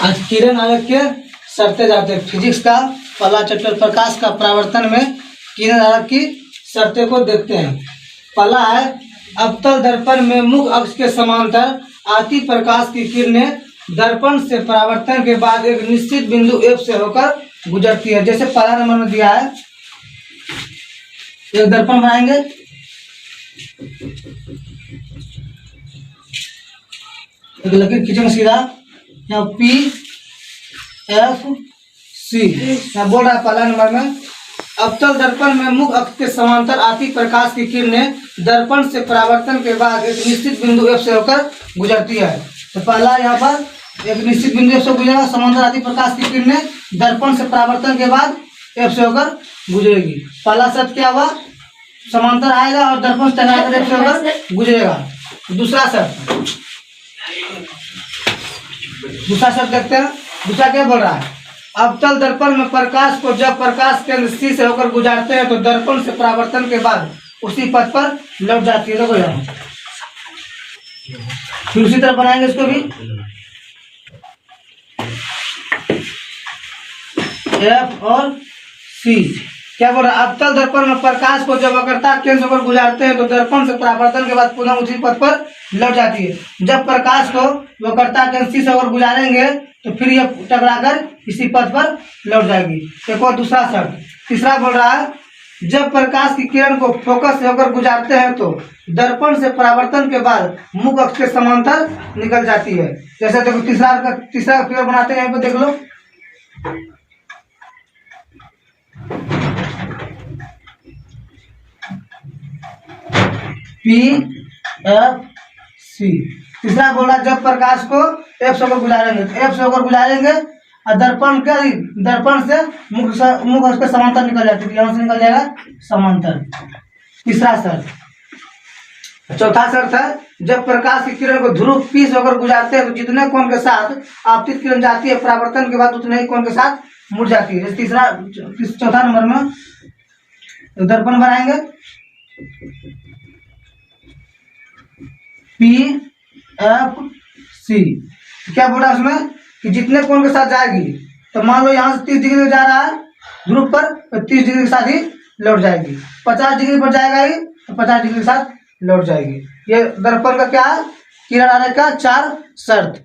आज किरण आरेख के शर्तें जाते हैं। फिजिक्स का पहला चैप्टर प्रकाश का परावर्तन में किरण आरेख की शर्तें को देखते हैं। पहला है अवतल दर्पण में मुख्य अक्ष के समांतर आती प्रकाश की किरणें दर्पण से परावर्तन के बाद एक निश्चित बिंदु F से होकर गुजरती है। जैसे पहला नंबर में दिया है, एक दर्पण बनाएंगे, एक लकीर खींचेंगे सीधा, यहाँ P F C यहाँ बोल रहा है पहला नंबर में अवतल दर्पण में मुख्य अक्ष के समांतर आती प्रकाश की किरणें दर्पण से परावर्तन के बाद एक निश्चित बिंदु F से होकर गुजरती है। तो पहला यहाँ पर एक निश्चित बिंदु F से गुजरेगा, समांतर आती प्रकाश की किरणें दर्पण से परावर्तन के बाद F से होकर गुजरेगी। पहला शर्त क्या हुआ, समांतर आएगा और दर्पण से टकराकर F से होकर गुजरेगा। दूसरा शर्त देखते हैं। दूसरा क्या बोल रहा है, अवतल दर्पण में प्रकाश को जब प्रकाश केंद्र C से होकर गुजारते हैं तो दर्पण से परावर्तन के बाद उसी पथ पर लौट जाती है। देखो यहाँ फिर उसी तरह बनाएंगे इसको भी, F और C। क्या बोल रहा है, अवतल दर्पण में प्रकाश को जब वक्रता केंद्र से होकर गुजारते हैं तो दर्पण से परावर्तन के बाद पुनः उसी पथ पर लौट जाती है। जब प्रकाश को वक्रता केंद्र C से होकर गुजारेंगे तो फिर यह टकराकर इसी पथ पर लौट जाएगी। एक और दूसरा शर्त। तीसरा बोल रहा है, जब प्रकाश की किरण को फोकस से होकर गुजारते हैं तो दर्पण से परावर्तन के बाद मुख्य अक्ष के समांतर निकल जाती है। जैसे देखो तीसरा फिगर बनाते हैं, यहाँ पे देख लो, P F C। तीसरा बोल रहा है, जब प्रकाश को F से होकर गुजारेंगे तो F से होकर गुजारेंगे और दर्पण से मुख्य अक्ष के समांतर निकल जाती है, यहाँ से निकल जाएगा समांतर। तीसरा शर्त। चौथा शर्त है, जब प्रकाश की किरण को ध्रुव P से होकर गुजारते हैं तो जितने कोण के साथ आपतित किरण जाती है परावर्तन के बाद उतने ही कोण के साथ मुड़ जाती है। चौथा नंबर में दर्पण बनाएंगे, P F C। क्या बोला उसमें कि जितने कोण के साथ जाएगी, तो मान लो यहाँ से 30 डिग्री जा रहा है ध्रुव पर, तो 30 डिग्री के साथ ही लौट जाएगी। 50 डिग्री पर जाएगा ही तो 50 डिग्री के साथ लौट जाएगी। ये दर्पण का क्या है, किरण आरेख का 4 शर्त।